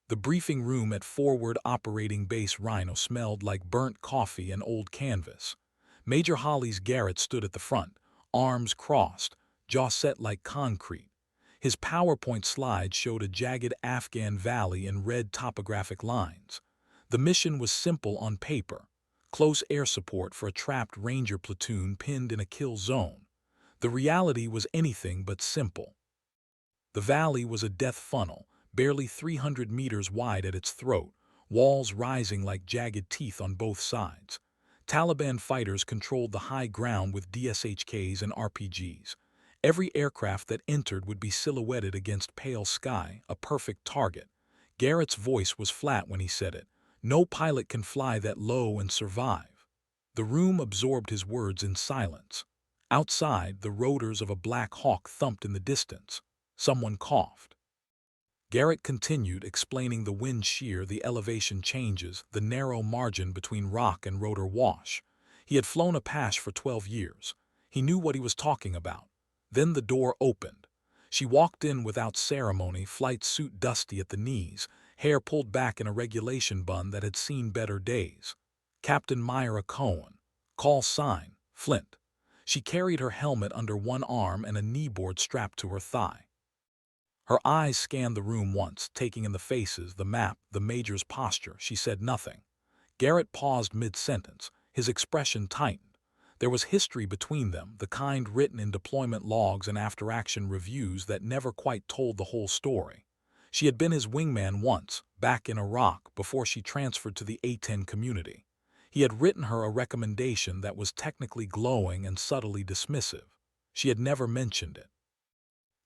The briefing room at Forward Operating Base Rhino smelled like burnt coffee and old canvas. Major Holly's Garrett stood at the front, arms crossed, jaw set like concrete. His PowerPoint slide showed a jagged Afghan valley in red topographic lines. The mission was simple on paper: close air support for a trapped Ranger platoon pinned in a kill zone. The reality was anything but simple. The valley was a death funnel, barely 300 meters wide at its throat, walls rising like jagged teeth on both sides. Taliban fighters controlled the high ground with DSHKs and RPGs. Every aircraft that entered would be silhouetted against pale sky, a perfect target. Garrett's voice was flat when he said it. No pilot can fly that low and survive. The room absorbed his words in silence. Outside, the rotors of a Black Hawk thumped in the distance. Someone coughed. Garrett continued, explaining the wind shear, the elevation changes, the narrow margin between rock and rotor wash. He had flown Apache for 12 years. He knew what he was talking about. Then the door opened. She walked in without ceremony, flight suit dusty at the knees, hair pulled back in a regulation bun that had seen better days. Captain Myra Cohen. Call sign, Flint. She carried her helmet under one arm and a kneeboard strapped to her thigh. Her eyes scanned the room once, taking in the faces, the map, the major's posture. She said nothing. Garrett paused mid-sentence. His expression tightened. There was history between them, the kind written in deployment logs and after-action reviews that never quite told the whole story. She had been his wingman once, back in Iraq, before she transferred to the A-10 community. He had written her a recommendation that was technically glowing and subtly dismissive. She had never mentioned it.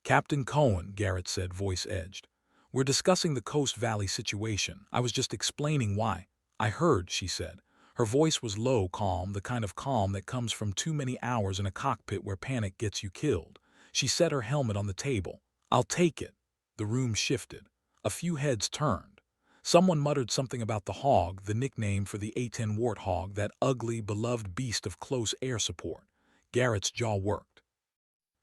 Captain Cohen, Garrett said, voice edged. We're discussing the Coast Valley situation. I was just explaining why. I heard, she said. Her voice was low, calm, the kind of calm that comes from too many hours in a cockpit where panic gets you killed. She set her helmet on the table. I'll take it. The room shifted. A few heads turned. Someone muttered something about the Hog, the nickname for the A-10 Warthog, that ugly, beloved beast of close air support. Garrett's jaw worked.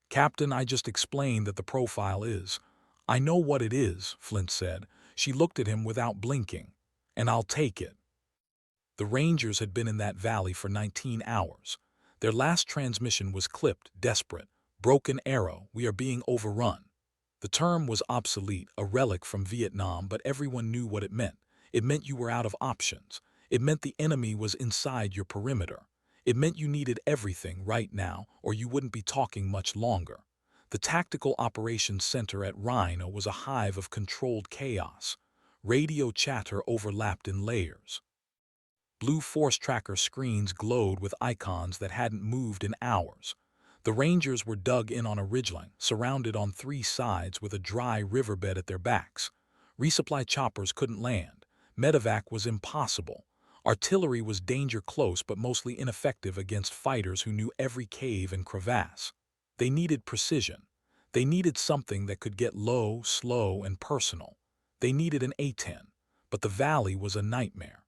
Captain, I just explained that the profile is. I know what it is, Flint said. She looked at him without blinking. And I'll take it. The Rangers had been in that valley for 19 hours. Their last transmission was clipped, desperate. Broken arrow, we are being overrun. The term was obsolete, a relic from Vietnam, but everyone knew what it meant. It meant you were out of options. It meant the enemy was inside your perimeter. It meant you needed everything right now, or you wouldn't be talking much longer. The Tactical Operations Center at Rhino was a hive of controlled chaos. Radio chatter overlapped in layers. Blue Force Tracker screens glowed with icons that hadn't moved in hours. The Rangers were dug in on a ridgeline, surrounded on three sides with a dry riverbed at their backs. Resupply choppers couldn't land. Medevac was impossible. Artillery was danger close but mostly ineffective against fighters who knew every cave and crevasse. They needed precision. They needed something that could get low, slow, and personal. They needed an A-10, but the valley was a nightmare.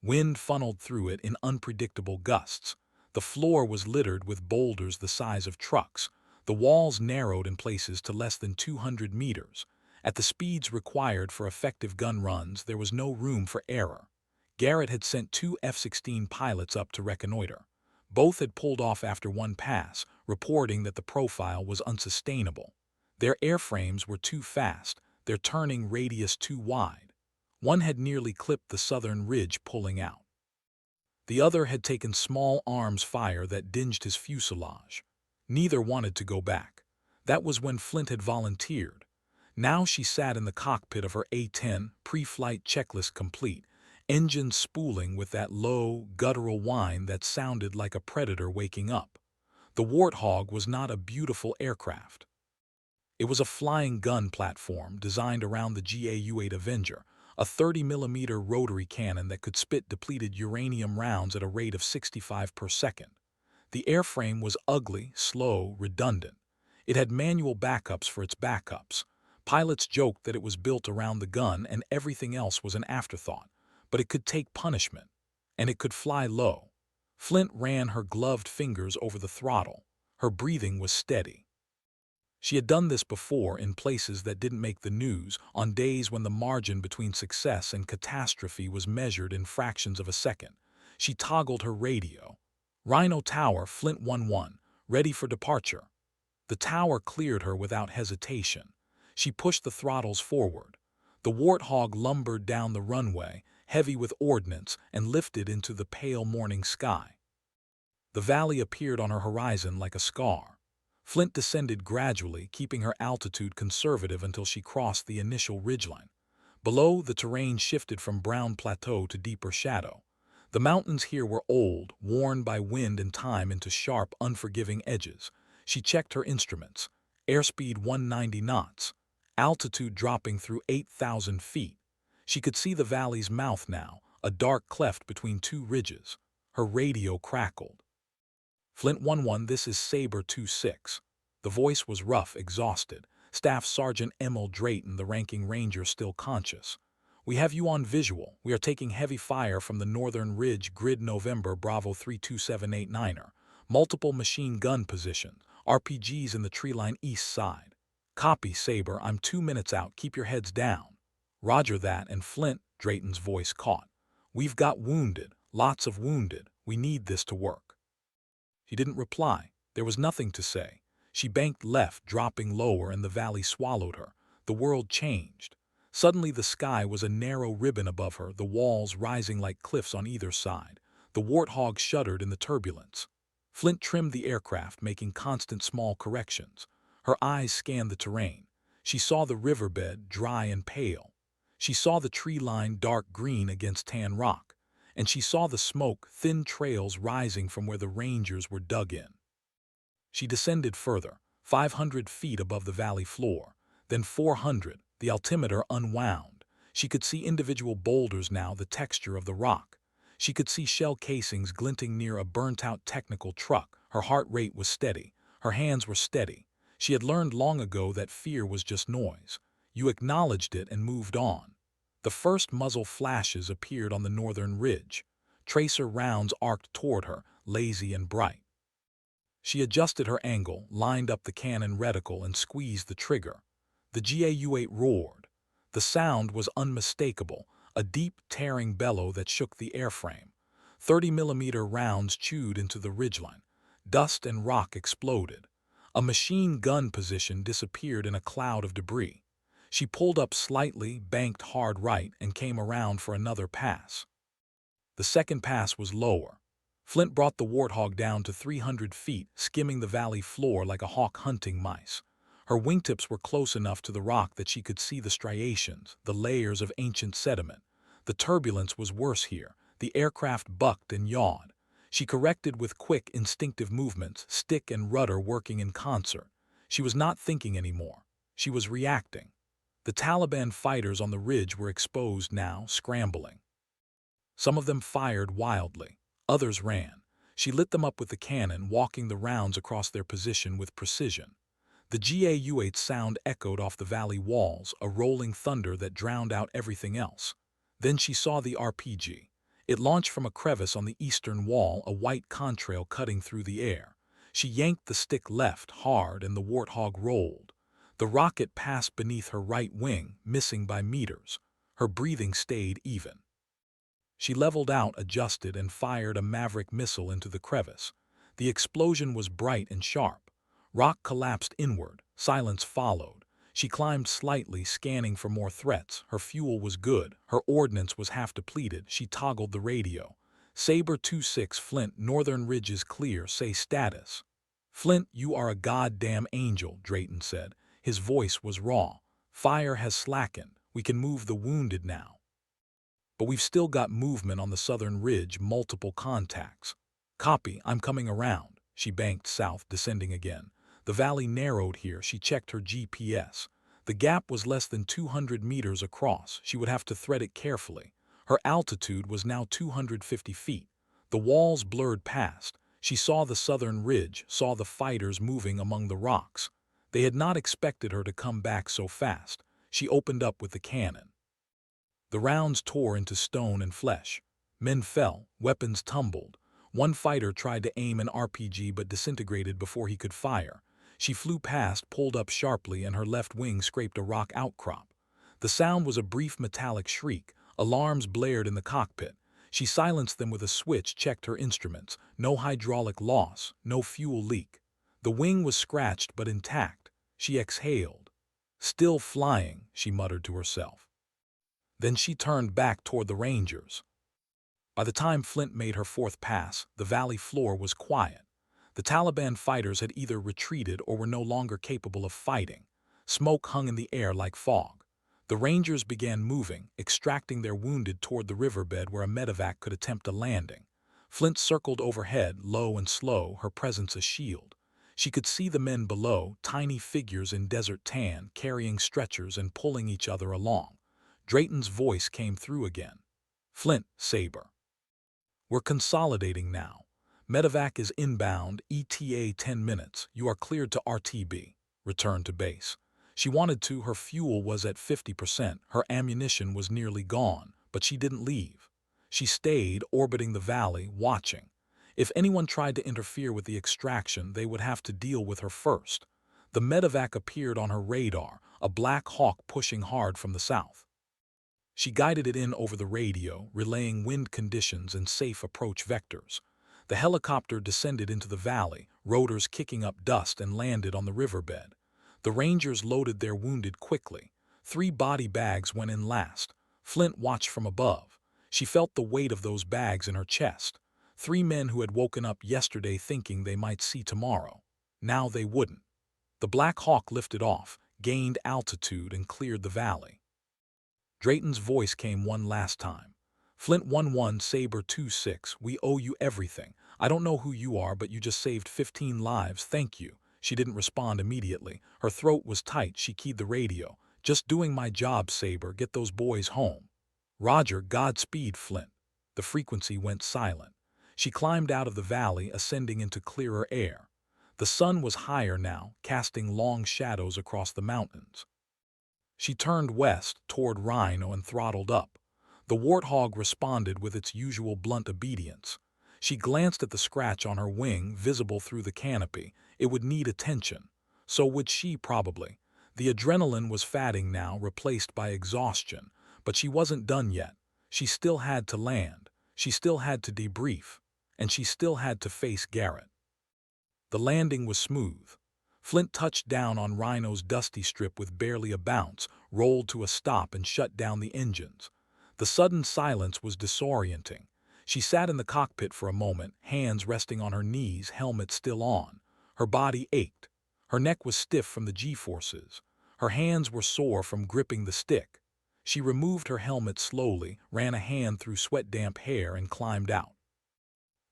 Wind funneled through it in unpredictable gusts. The floor was littered with boulders the size of trucks. The walls narrowed in places to less than 200 meters. At the speeds required for effective gun runs, there was no room for error. Garrett had sent 2 F-16 pilots up to reconnoiter. Both had pulled off after one pass, reporting that the profile was unsustainable. Their airframes were too fast, their turning radius too wide. One had nearly clipped the southern ridge, pulling out. The other had taken small arms fire that dinged his fuselage. Neither wanted to go back. That was when Flint had volunteered. Now she sat in the cockpit of her A-10, pre-flight checklist complete, engines spooling with that low, guttural whine that sounded like a predator waking up. The Warthog was not a beautiful aircraft. It was a flying gun platform designed around the GAU-8 Avenger, a 30mm rotary cannon that could spit depleted uranium rounds at a rate of 65 per second. The airframe was ugly, slow, redundant. It had manual backups for its backups. Pilots joked that it was built around the gun and everything else was an afterthought, but it could take punishment, and it could fly low. Flint ran her gloved fingers over the throttle. Her breathing was steady. She had done this before in places that didn't make the news, on days when the margin between success and catastrophe was measured in fractions of a second. She toggled her radio. Rhino Tower, Flint 1-1, ready for departure. The tower cleared her without hesitation. She pushed the throttles forward. The Warthog lumbered down the runway, heavy with ordnance, and lifted into the pale morning sky. The valley appeared on her horizon like a scar. Flint descended gradually, keeping her altitude conservative until she crossed the initial ridgeline. Below, the terrain shifted from brown plateau to deeper shadow. The mountains here were old, worn by wind and time into sharp, unforgiving edges. She checked her instruments. Airspeed 190 knots. Altitude dropping through 8,000 feet. She could see the valley's mouth now, a dark cleft between two ridges. Her radio crackled. Flint 1-1, this is Sabre 2-6. The voice was rough, exhausted. Staff Sergeant Emil Drayton, the ranking ranger, still conscious. We have you on visual. We are taking heavy fire from the northern ridge, grid November, Bravo 32789er. Multiple machine gun positions, RPGs in the treeline east side. Copy, Sabre, I'm 2 minutes out, keep your heads down. Roger that, and Flint, Drayton's voice caught. We've got wounded, lots of wounded. We need this to work. She didn't reply. There was nothing to say. She banked left, dropping lower, and the valley swallowed her. The world changed. Suddenly the sky was a narrow ribbon above her, the walls rising like cliffs on either side. The Warthog shuddered in the turbulence. Flint trimmed the aircraft, making constant small corrections. Her eyes scanned the terrain. She saw the riverbed, dry and pale. She saw the tree line dark green against tan rock. And she saw the smoke, thin trails rising from where the Rangers were dug in. She descended further, 500 feet above the valley floor, then 400, the altimeter unwound. She could see individual boulders now, the texture of the rock. She could see shell casings glinting near a burnt-out technical truck. Her heart rate was steady. Her hands were steady. She had learned long ago that fear was just noise. You acknowledged it and moved on. The first muzzle flashes appeared on the northern ridge. Tracer rounds arced toward her, lazy and bright. She adjusted her angle, lined up the cannon reticle, and squeezed the trigger. The GAU-8 roared. The sound was unmistakable, a deep, tearing bellow that shook the airframe. 30mm rounds chewed into the ridgeline. Dust and rock exploded. A machine gun position disappeared in a cloud of debris. She pulled up slightly, banked hard right, and came around for another pass. The second pass was lower. Flint brought the Warthog down to 300 feet, skimming the valley floor like a hawk hunting mice. Her wingtips were close enough to the rock that she could see the striations, the layers of ancient sediment. The turbulence was worse here. The aircraft bucked and yawed. She corrected with quick, instinctive movements, stick and rudder working in concert. She was not thinking anymore. She was reacting. The Taliban fighters on the ridge were exposed now, scrambling. Some of them fired wildly. Others ran. She lit them up with the cannon, walking the rounds across their position with precision. The GAU-8 sound echoed off the valley walls, a rolling thunder that drowned out everything else. Then she saw the RPG. It launched from a crevice on the eastern wall, a white contrail cutting through the air. She yanked the stick left, hard, and the Warthog rolled. The rocket passed beneath her right wing, missing by meters. Her breathing stayed even. She leveled out, adjusted, and fired a Maverick missile into the crevice. The explosion was bright and sharp. Rock collapsed inward. Silence followed. She climbed slightly, scanning for more threats. Her fuel was good. Her ordnance was half depleted. She toggled the radio. Sabre 2-6, Flint, northern ridge is clear. Say status. Flint, you are a goddamn angel, Drayton said. His voice was raw. Fire has slackened. We can move the wounded now. But we've still got movement on the southern ridge, multiple contacts. Copy, I'm coming around. She banked south, descending again. The valley narrowed here. She checked her GPS. The gap was less than 200 meters across. She would have to thread it carefully. Her altitude was now 250 feet. The walls blurred past. She saw the southern ridge, saw the fighters moving among the rocks. They had not expected her to come back so fast. She opened up with the cannon. The rounds tore into stone and flesh. Men fell, weapons tumbled. One fighter tried to aim an RPG but disintegrated before he could fire. She flew past, pulled up sharply, and her left wing scraped a rock outcrop. The sound was a brief metallic shriek. Alarms blared in the cockpit. She silenced them with a switch, checked her instruments. No hydraulic loss, no fuel leak. The wing was scratched but intact. She exhaled. Still flying, she muttered to herself. Then she turned back toward the Rangers. By the time Flint made her fourth pass, the valley floor was quiet. The Taliban fighters had either retreated or were no longer capable of fighting. Smoke hung in the air like fog. The Rangers began moving, extracting their wounded toward the riverbed where a medevac could attempt a landing. Flint circled overhead, low and slow, her presence a shield. She could see the men below, tiny figures in desert tan, carrying stretchers and pulling each other along. Drayton's voice came through again. "Flint, Sabre. We're consolidating now. Medevac is inbound, ETA 10 minutes. You are cleared to RTB. Return to base." She wanted to, her fuel was at 50%, her ammunition was nearly gone, but she didn't leave. She stayed, orbiting the valley, watching. If anyone tried to interfere with the extraction, they would have to deal with her first. The medevac appeared on her radar, a Black Hawk pushing hard from the south. She guided it in over the radio, relaying wind conditions and safe approach vectors. The helicopter descended into the valley, rotors kicking up dust, and landed on the riverbed. The Rangers loaded their wounded quickly. 3 body bags went in last. Flint watched from above. She felt the weight of those bags in her chest. 3 men who had woken up yesterday thinking they might see tomorrow. Now they wouldn't. The Black Hawk lifted off, gained altitude, and cleared the valley. Drayton's voice came one last time. "Flint 1-1, Sabre 2-6, we owe you everything. I don't know who you are, but you just saved 15 lives, thank you." She didn't respond immediately. Her throat was tight, she keyed the radio. "Just doing my job, Sabre, get those boys home." "Roger, Godspeed, Flint." The frequency went silent. She climbed out of the valley, ascending into clearer air. The sun was higher now, casting long shadows across the mountains. She turned west, toward Rhino, and throttled up. The Warthog responded with its usual blunt obedience. She glanced at the scratch on her wing, visible through the canopy. It would need attention. So would she, probably. The adrenaline was fading now, replaced by exhaustion. But she wasn't done yet. She still had to land. She still had to debrief. And she still had to face Garrett. The landing was smooth. Flint touched down on Rhino's dusty strip with barely a bounce, rolled to a stop, and shut down the engines. The sudden silence was disorienting. She sat in the cockpit for a moment, hands resting on her knees, helmet still on. Her body ached. Her neck was stiff from the G-forces. Her hands were sore from gripping the stick. She removed her helmet slowly, ran a hand through sweat-damp hair, and climbed out.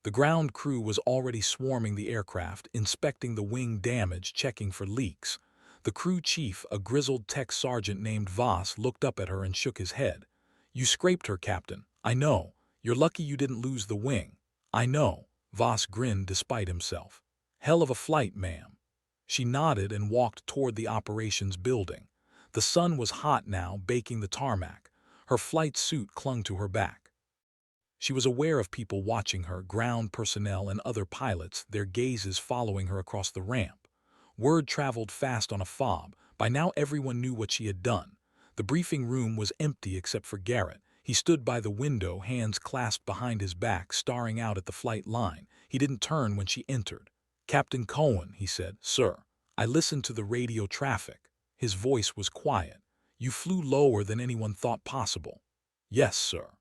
The ground crew was already swarming the aircraft, inspecting the wing damage, checking for leaks. The crew chief, a grizzled tech sergeant named Voss, looked up at her and shook his head. "You scraped her, Captain. I know. You're lucky you didn't lose the wing." "I know." Voss grinned despite himself. "Hell of a flight, ma'am." She nodded and walked toward the operations building. The sun was hot now, baking the tarmac. Her flight suit clung to her back. She was aware of people watching her, ground personnel and other pilots, their gazes following her across the ramp. Word traveled fast on a fob. By now everyone knew what she had done. The briefing room was empty except for Garrett. He stood by the window, hands clasped behind his back, staring out at the flight line. He didn't turn when she entered. "Captain Cohen," he said. "Sir, I listened to the radio traffic." His voice was quiet. "You flew lower than anyone thought possible." "Yes, sir."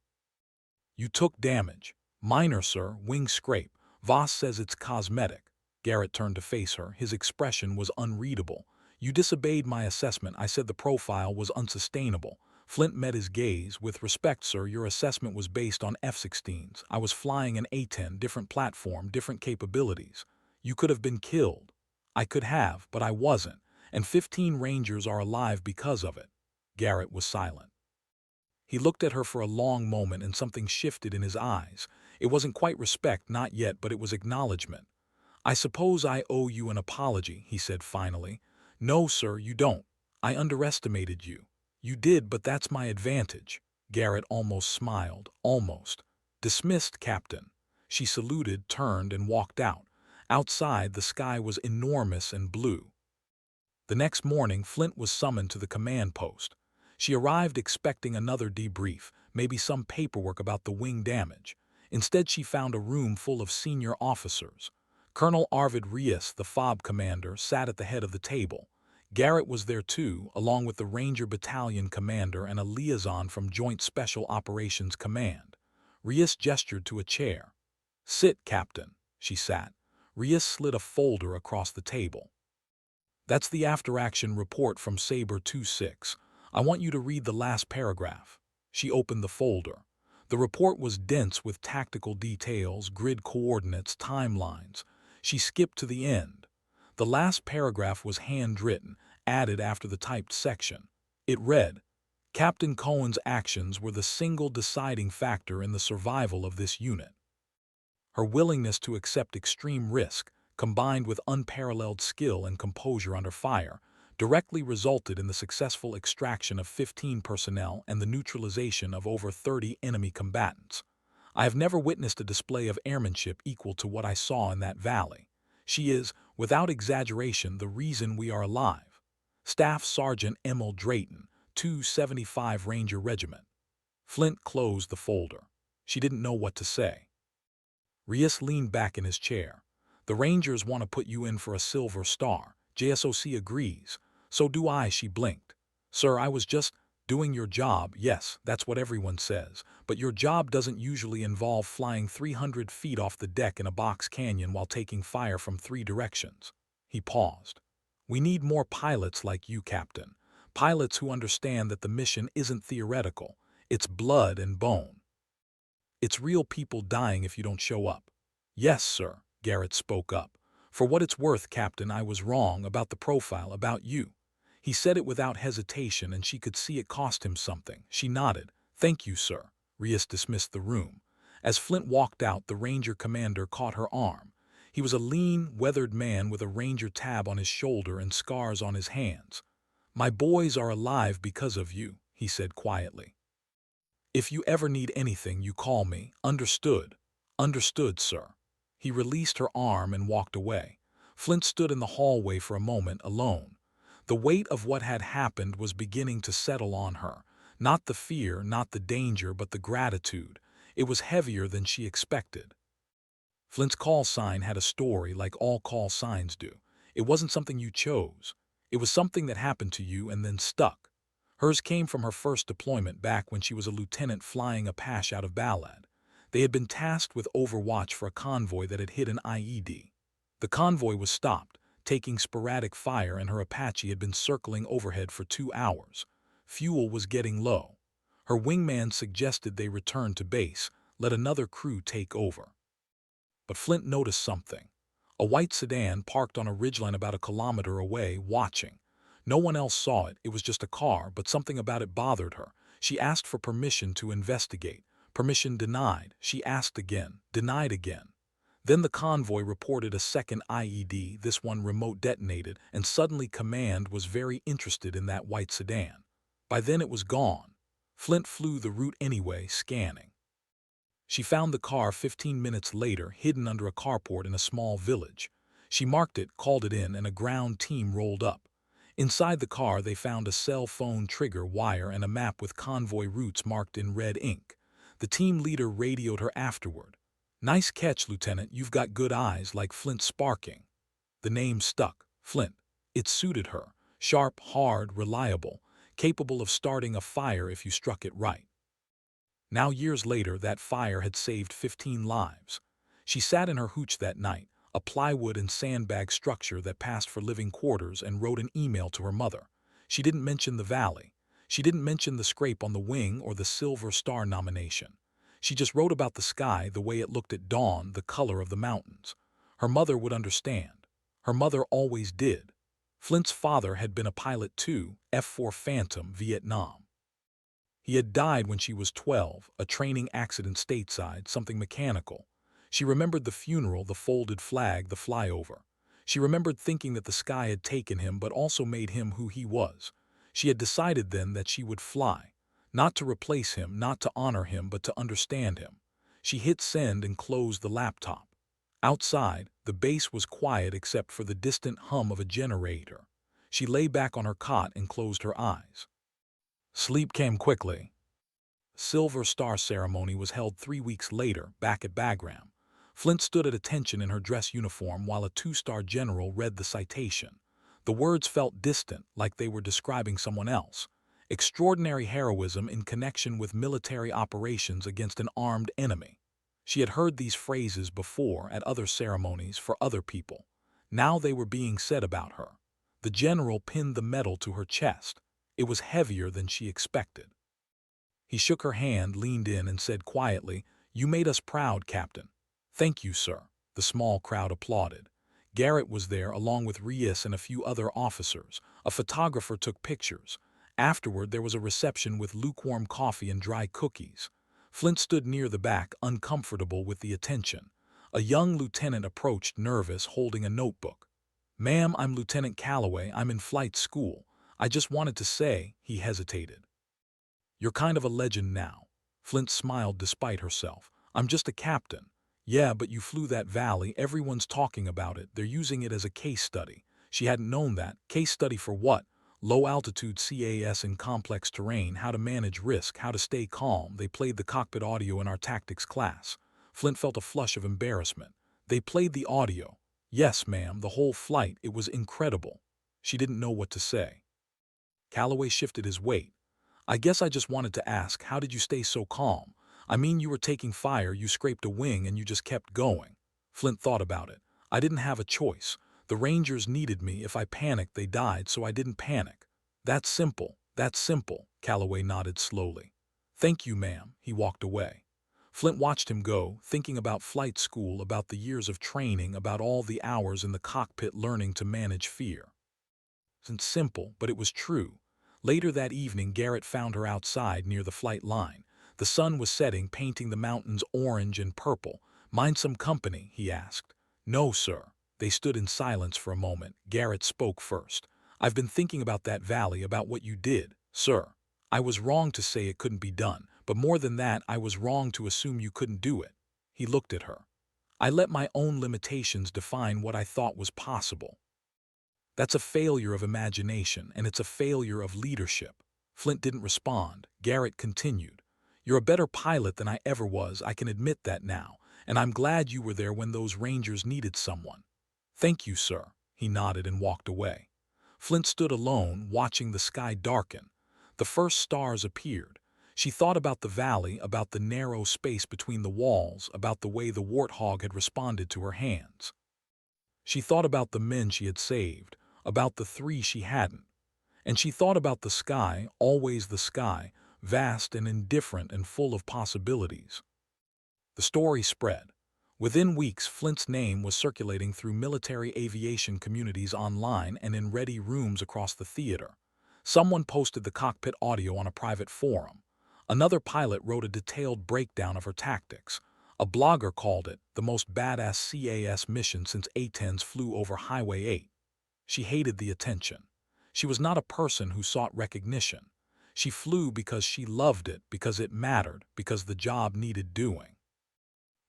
"You took damage." "Minor, sir, wing scrape. Voss says it's cosmetic." Garrett turned to face her. His expression was unreadable. "You disobeyed my assessment. I said the profile was unsustainable." Flint met his gaze. "With respect, sir, your assessment was based on F-16s. I was flying an A-10, different platform, different capabilities. You could have been killed." "I could have, but I wasn't. And 15 Rangers are alive because of it." Garrett was silent. He looked at her for a long moment, and something shifted in his eyes. It wasn't quite respect, not yet, but it was acknowledgement. "I suppose I owe you an apology," he said finally. "No, sir, you don't. I underestimated you." "You did, but that's my advantage." Garrett almost smiled. "Almost." "Dismissed, Captain." She saluted, turned, and walked out. Outside, the sky was enormous and blue. The next morning, Flint was summoned to the command post. She arrived expecting another debrief, maybe some paperwork about the wing damage. Instead, she found a room full of senior officers. Colonel Arvid Rios, the FOB commander, sat at the head of the table. Garrett was there too, along with the Ranger Battalion commander and a liaison from Joint Special Operations Command. Rios gestured to a chair. "Sit, Captain." She sat. Rios slid a folder across the table. "That's the after-action report from Sabre 26. I want you to read the last paragraph." She opened the folder. The report was dense with tactical details, grid coordinates, timelines. She skipped to the end. The last paragraph was handwritten, added after the typed section. It read, "Captain Cohen's actions were the single deciding factor in the survival of this unit. Her willingness to accept extreme risk, combined with unparalleled skill and composure under fire, directly resulted in the successful extraction of 15 personnel and the neutralization of over 30 enemy combatants. I have never witnessed a display of airmanship equal to what I saw in that valley. She is, without exaggeration, the reason we are alive. Staff Sergeant Emil Drayton, 275 Ranger Regiment." Flint closed the folder. She didn't know what to say. Rios leaned back in his chair. "The Rangers want to put you in for a Silver Star. JSOC agrees. So do I," she blinked. "Sir, I was just doing your job. Yes, that's what everyone says. But your job doesn't usually involve flying 300 feet off the deck in a box canyon while taking fire from 3 directions." He paused. "We need more pilots like you, Captain. Pilots who understand that the mission isn't theoretical. It's blood and bone. It's real people dying if you don't show up." "Yes, sir," Garrett spoke up. "For what it's worth, Captain, I was wrong about the profile, about you." He said it without hesitation, and she could see it cost him something. She nodded. "Thank you, sir." Rios dismissed the room. As Flint walked out, the Ranger commander caught her arm. He was a lean, weathered man with a Ranger tab on his shoulder and scars on his hands. "My boys are alive because of you," he said quietly. "If you ever need anything, you call me. Understood?" "Understood, sir." He released her arm and walked away. Flint stood in the hallway for a moment, alone. The weight of what had happened was beginning to settle on her. Not the fear, not the danger, but the gratitude. It was heavier than she expected. Flint's call sign had a story, like all call signs do. It wasn't something you chose. It was something that happened to you and then stuck. Hers came from her first deployment back when she was a lieutenant flying Apache out of Balad. They had been tasked with overwatch for a convoy that had hit an IED. The convoy was stopped, taking sporadic fire, and her Apache had been circling overhead for 2 hours. Fuel was getting low. Her wingman suggested they return to base, let another crew take over. But Flint noticed something. A white sedan parked on a ridgeline about a kilometer away, watching. No one else saw it, it was just a car, but something about it bothered her. She asked for permission to investigate. Permission denied. She asked again, denied again. Then the convoy reported a second IED, this one remote detonated, and suddenly command was very interested in that white sedan. By then it was gone. Flint flew the route anyway, scanning. She found the car 15 minutes later, hidden under a carport in a small village. She marked it, called it in, and a ground team rolled up. Inside the car, they found a cell phone trigger wire and a map with convoy routes marked in red ink. The team leader radioed her afterward. "Nice catch, Lieutenant. You've got good eyes, like Flint sparking." The name stuck. Flint. It suited her. Sharp, hard, reliable, capable of starting a fire if you struck it right. Now, years later, that fire had saved 15 lives. She sat in her hooch that night, a plywood and sandbag structure that passed for living quarters, and wrote an email to her mother. She didn't mention the valley. She didn't mention the scrape on the wing or the Silver Star nomination. She just wrote about the sky, the way it looked at dawn, the color of the mountains. Her mother would understand. Her mother always did. Flint's father had been a pilot too, F-4 Phantom, Vietnam. He had died when she was 12, a training accident stateside, something mechanical. She remembered the funeral, the folded flag, the flyover. She remembered thinking that the sky had taken him but also made him who he was. She had decided then that she would fly. Not to replace him, not to honor him, but to understand him. She hit send and closed the laptop. Outside, the base was quiet except for the distant hum of a generator. She lay back on her cot and closed her eyes. Sleep came quickly. Silver Star ceremony was held 3 weeks later, back at Bagram. Flint stood at attention in her dress uniform while a two-star general read the citation. The words felt distant, like they were describing someone else. Extraordinary heroism in connection with military operations against an armed enemy. She had heard these phrases before at other ceremonies for other people. Now they were being said about her. The general pinned the medal to her chest. It was heavier than she expected. He shook her hand, leaned in, and said quietly, "You made us proud, Captain." "Thank you, sir." The small crowd applauded. Garrett was there, along with Reyes and a few other officers. A photographer took pictures. Afterward, there was a reception with lukewarm coffee and dry cookies. Flint stood near the back, uncomfortable with the attention. A young lieutenant approached, nervous, holding a notebook. "Ma'am, I'm Lieutenant Calloway. I'm in flight school. I just wanted to say," he hesitated. "You're kind of a legend now." Flint smiled despite herself. "I'm just a captain." "Yeah, but you flew that valley. Everyone's talking about it. They're using it as a case study." She hadn't known that. Case study for what? Low-altitude CAS in complex terrain, how to manage risk, how to stay calm. They played the cockpit audio in our tactics class. Flint felt a flush of embarrassment. "They played the audio." "Yes, ma'am, the whole flight. It was incredible." She didn't know what to say. Calloway shifted his weight. "I guess I just wanted to ask, how did you stay so calm? I mean, you were taking fire, you scraped a wing, and you just kept going." Flint thought about it. "I didn't have a choice. The Rangers needed me. If I panicked, they died, so I didn't panic." "That's simple. That's simple." Calloway nodded slowly. "Thank you, ma'am." He walked away. Flint watched him go, thinking about flight school, about the years of training, about all the hours in the cockpit learning to manage fear. It's simple, but it was true. Later that evening, Garrett found her outside near the flight line. The sun was setting, painting the mountains orange and purple. "Mind some company?" he asked. "No, sir." They stood in silence for a moment. Garrett spoke first. "I've been thinking about that valley, about what you did, sir. I was wrong to say it couldn't be done, but more than that, I was wrong to assume you couldn't do it." He looked at her. "I let my own limitations define what I thought was possible. That's a failure of imagination, and it's a failure of leadership." Flint didn't respond. Garrett continued. "You're a better pilot than I ever was, I can admit that now, and I'm glad you were there when those Rangers needed someone." "Thank you, sir." He nodded and walked away. Flint stood alone, watching the sky darken. The first stars appeared. She thought about the valley, about the narrow space between the walls, about the way the warthog had responded to her hands. She thought about the men she had saved, about the 3 she hadn't. And she thought about the sky, always the sky, vast and indifferent and full of possibilities. The story spread. Within weeks, Flint's name was circulating through military aviation communities online and in ready rooms across the theater. Someone posted the cockpit audio on a private forum. Another pilot wrote a detailed breakdown of her tactics. A blogger called it the most badass CAS mission since A-10s flew over Highway 8. She hated the attention. She was not a person who sought recognition. She flew because she loved it, because it mattered, because the job needed doing.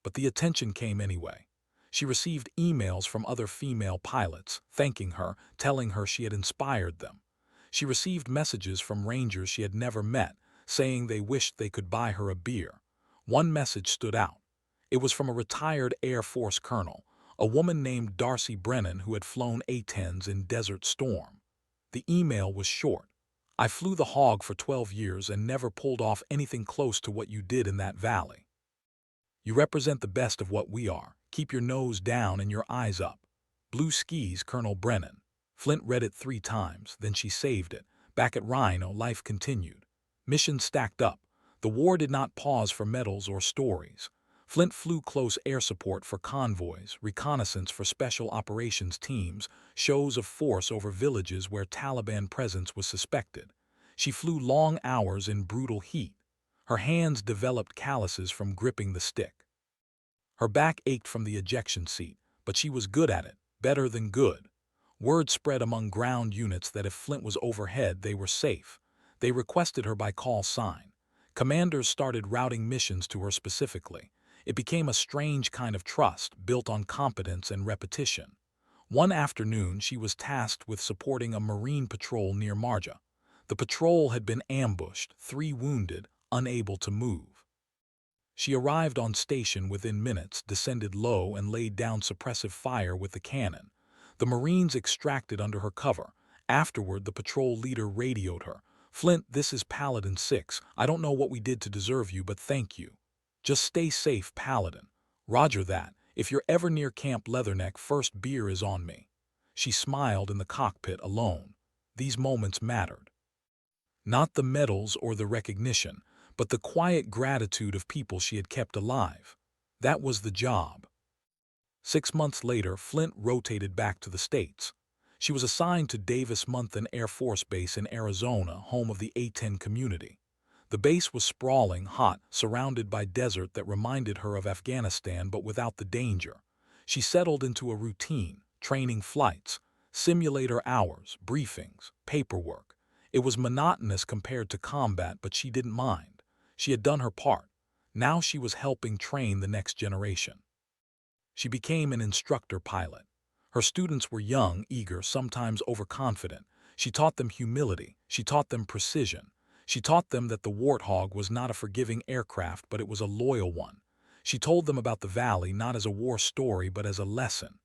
But the attention came anyway. She received emails from other female pilots, thanking her, telling her she had inspired them. She received messages from Rangers she had never met, saying they wished they could buy her a beer. One message stood out. It was from a retired Air Force colonel, a woman named Darcy Brennan who had flown A-10s in Desert Storm. The email was short. "I flew the Hog for 12 years and never pulled off anything close to what you did in that valley. You represent the best of what we are. Keep your nose down and your eyes up. Blue skis, Colonel Brennan." Flint read it 3 times, then she saved it. Back at Rhino, life continued. Missions stacked up. The war did not pause for medals or stories. Flint flew close air support for convoys, reconnaissance for special operations teams, shows of force over villages where Taliban presence was suspected. She flew long hours in brutal heat. Her hands developed calluses from gripping the stick. Her back ached from the ejection seat, but she was good at it, better than good. Word spread among ground units that if Flint was overhead, they were safe. They requested her by call sign. Commanders started routing missions to her specifically. It became a strange kind of trust, built on competence and repetition. One afternoon, she was tasked with supporting a Marine patrol near Marja. The patrol had been ambushed, 3 wounded, unable to move. She arrived on station within minutes, descended low, and laid down suppressive fire with the cannon. The Marines extracted under her cover. Afterward, the patrol leader radioed her. "Flint, this is Paladin 6. I don't know what we did to deserve you, but thank you. Just stay safe, Paladin." "Roger that. If you're ever near Camp Leatherneck, first beer is on me." She smiled in the cockpit alone. These moments mattered. Not the medals or the recognition, but the quiet gratitude of people she had kept alive. That was the job. 6 months later, Flint rotated back to the States. She was assigned to Davis-Monthan Air Force Base in Arizona, home of the A-10 community. The base was sprawling, hot, surrounded by desert that reminded her of Afghanistan but without the danger. She settled into a routine, training flights, simulator hours, briefings, paperwork. It was monotonous compared to combat, but she didn't mind. She had done her part. Now she was helping train the next generation. She became an instructor pilot. Her students were young, eager, sometimes overconfident. She taught them humility. She taught them precision. She taught them that the Warthog was not a forgiving aircraft, but it was a loyal one. She told them about the valley not as a war story, but as a lesson.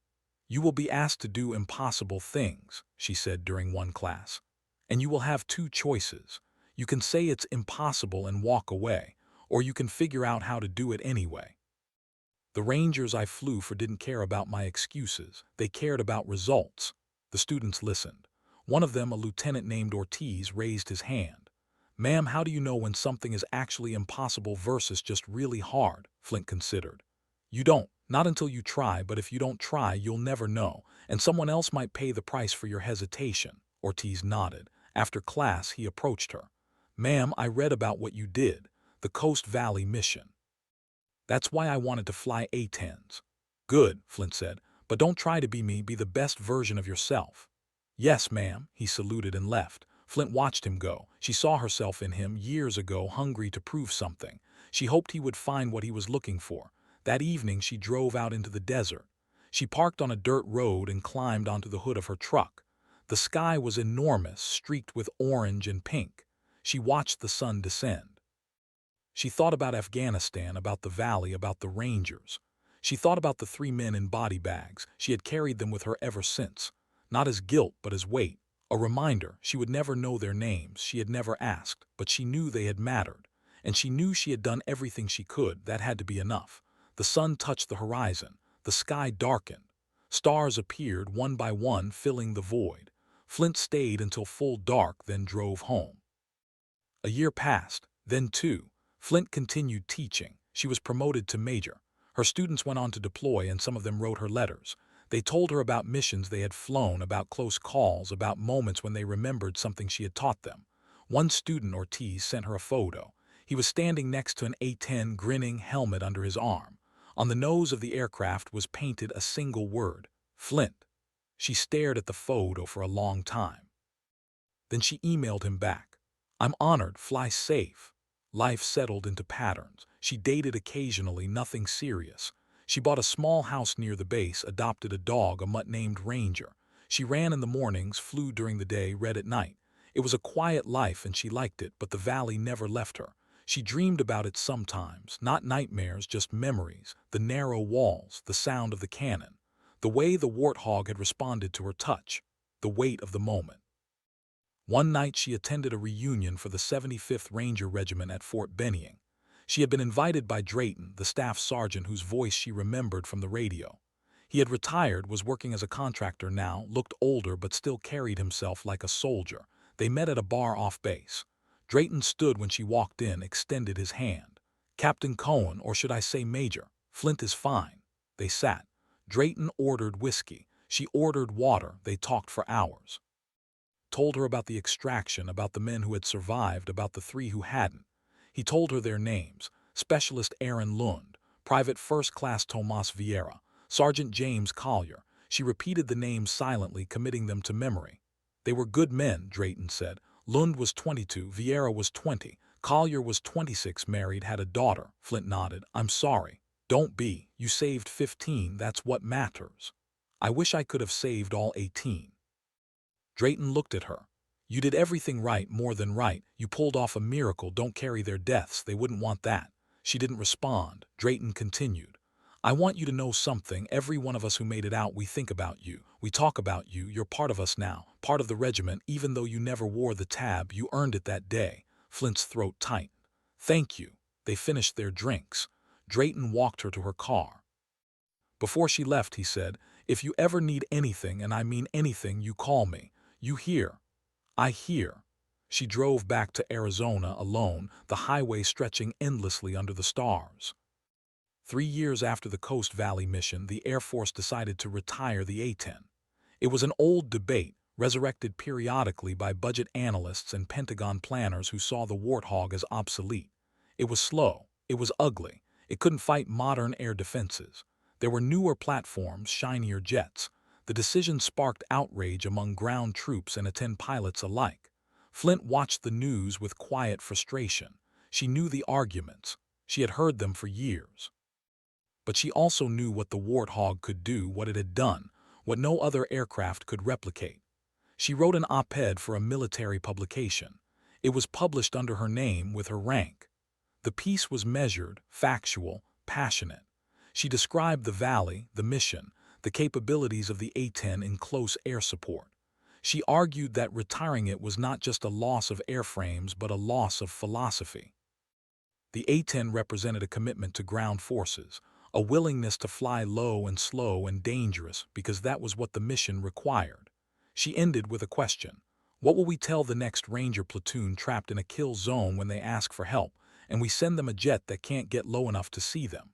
"You will be asked to do impossible things," she said during one class. "And you will have 2 choices. You can say it's impossible and walk away, or you can figure out how to do it anyway." The Rangers I flew for didn't care about my excuses. They cared about results. The students listened. One of them, a lieutenant named Ortiz, raised his hand. "Ma'am, how do you know when something is actually impossible versus just really hard?" Flint considered. "You don't. Not until you try, but if you don't try, you'll never know, and someone else might pay the price for your hesitation." Ortiz nodded. After class, he approached her. "Ma'am, I read about what you did, the Coast Valley mission. That's why I wanted to fly A-10s." "Good," Flint said, "but don't try to be me, be the best version of yourself." "Yes, ma'am." He saluted and left. Flint watched him go. She saw herself in him years ago, hungry to prove something. She hoped he would find what he was looking for. That evening, she drove out into the desert. She parked on a dirt road and climbed onto the hood of her truck. The sky was enormous, streaked with orange and pink. She watched the sun descend. She thought about Afghanistan, about the valley, about the Rangers. She thought about the 3 men in body bags. She had carried them with her ever since. Not as guilt, but as weight. A reminder. She would never know their names. She had never asked, but she knew they had mattered. And she knew she had done everything she could. That had to be enough. The sun touched the horizon. The sky darkened. Stars appeared one by one, filling the void. Flint stayed until full dark, then drove home. A year passed, then 2. Flint continued teaching. She was promoted to major. Her students went on to deploy, and some of them wrote her letters. They told her about missions they had flown, about close calls, about moments when they remembered something she had taught them. One student, Ortiz, sent her a photo. He was standing next to an A-10, grinning, helmet under his arm. On the nose of the aircraft was painted a single word: Flint. She stared at the photo for a long time. Then she emailed him back. "I'm honored. Fly safe." Life settled into patterns. She dated occasionally, nothing serious. She bought a small house near the base, adopted a dog, a mutt named Ranger. She ran in the mornings, flew during the day, read at night. It was a quiet life and she liked it, but the valley never left her. She dreamed about it sometimes, not nightmares, just memories, the narrow walls, the sound of the cannon, the way the Warthog had responded to her touch, the weight of the moment. One night she attended a reunion for the 75th Ranger Regiment at Fort Benning. She had been invited by Drayton, the staff sergeant whose voice she remembered from the radio. He had retired, was working as a contractor now, looked older but still carried himself like a soldier. They met at a bar off base. Drayton stood when she walked in, extended his hand. "Captain Cohen, or should I say Major, Flint is fine." They sat. Drayton ordered whiskey. She ordered water. They talked for hours. Told her about the extraction, about the men who had survived, about the 3 who hadn't. He told her their names: Specialist Aaron Lund, Private First Class Tomas Vieira, Sergeant James Collier. She repeated the names silently, committing them to memory. "They were good men," Drayton said. "Lund was 22, Vieira was 20, Collier was 26, married, had a daughter." Flint nodded. "I'm sorry." "Don't be. You saved 15, that's what matters." I wish I could have saved all 18. Drayton looked at her. You did everything right, more than right. You pulled off a miracle. Don't carry their deaths. They wouldn't want that. She didn't respond. Drayton continued. I want you to know something. Every one of us who made it out, we think about you. We talk about you. You're part of us now, part of the regiment. Even though you never wore the tab, you earned it that day. Flint's throat tightened. Thank you. They finished their drinks. Drayton walked her to her car. Before she left, he said, if you ever need anything, and I mean anything, you call me. You hear? I hear. She drove back to Arizona alone, the highway stretching endlessly under the stars. 3 years after the Coast Valley mission, the Air Force decided to retire the A-10. It was an old debate, resurrected periodically by budget analysts and Pentagon planners who saw the Warthog as obsolete. It was slow. It was ugly. It couldn't fight modern air defenses. There were newer platforms, shinier jets. The decision sparked outrage among ground troops and A-10 pilots alike. Flint watched the news with quiet frustration. She knew the arguments. She had heard them for years. But she also knew what the Warthog could do, what it had done, what no other aircraft could replicate. She wrote an op-ed for a military publication. It was published under her name with her rank. The piece was measured, factual, passionate. She described the valley, the mission, the capabilities of the A-10 in close air support. She argued that retiring it was not just a loss of airframes but a loss of philosophy. The A-10 represented a commitment to ground forces, a willingness to fly low and slow and dangerous because that was what the mission required. She ended with a question. What will we tell the next Ranger platoon trapped in a kill zone when they ask for help, and we send them a jet that can't get low enough to see them?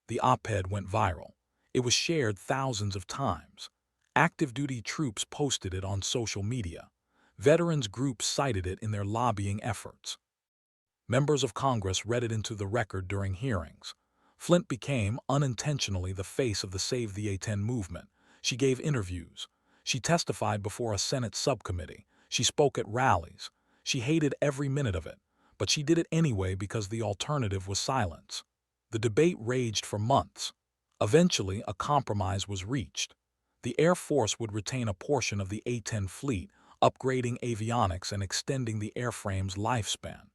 The op-ed went viral. It was shared thousands of times. Active duty troops posted it on social media. Veterans groups cited it in their lobbying efforts. Members of Congress read it into the record during hearings. Flint became, unintentionally, the face of the Save the A-10 movement. She gave interviews. She testified before a Senate subcommittee. She spoke at rallies. She hated every minute of it, but she did it anyway because the alternative was silence. The debate raged for months. Eventually, a compromise was reached. The Air Force would retain a portion of the A-10 fleet, upgrading avionics and extending the airframe's lifespan.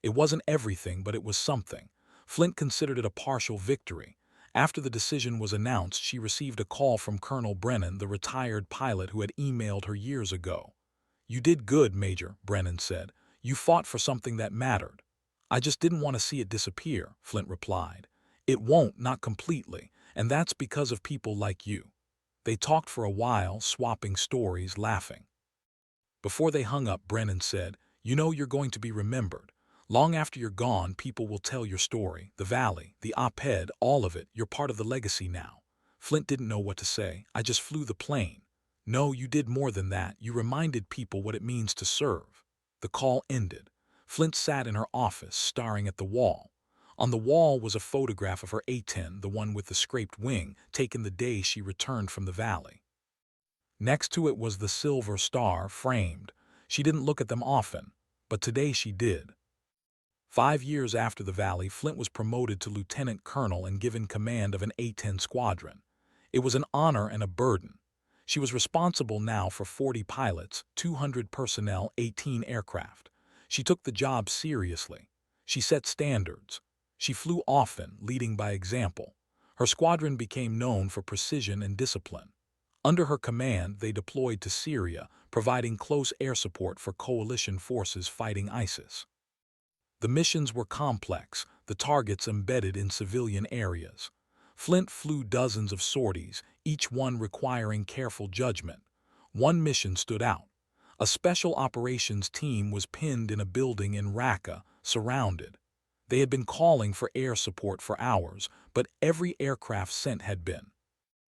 It wasn't everything, but it was something. Flint considered it a partial victory. After the decision was announced, she received a call from Colonel Brennan, the retired pilot who had emailed her years ago. You did good, Major, Brennan said. You fought for something that mattered. I just didn't want to see it disappear, Flint replied. It won't, not completely, and that's because of people like you. They talked for a while, swapping stories, laughing. Before they hung up, Brennan said, you know you're going to be remembered. Long after you're gone, people will tell your story, the valley, the op-ed, all of it. You're part of the legacy now. Flint didn't know what to say. I just flew the plane. No, you did more than that. You reminded people what it means to serve. The call ended. Flint sat in her office, staring at the wall. On the wall was a photograph of her A-10, the one with the scraped wing, taken the day she returned from the valley. Next to it was the silver star, framed. She didn't look at them often, but today she did. 5 years after the valley, Flint was promoted to lieutenant colonel and given command of an A-10 squadron. It was an honor and a burden. She was responsible now for 40 pilots, 200 personnel, 18 aircraft. She took the job seriously. She set standards. She flew often, leading by example. Her squadron became known for precision and discipline. Under her command, they deployed to Syria, providing close air support for coalition forces fighting ISIS. The missions were complex, the targets embedded in civilian areas. Flint flew dozens of sorties, each one requiring careful judgment. One mission stood out. A special operations team was pinned in a building in Raqqa, surrounded. They had been calling for air support for hours, but every aircraft sent had been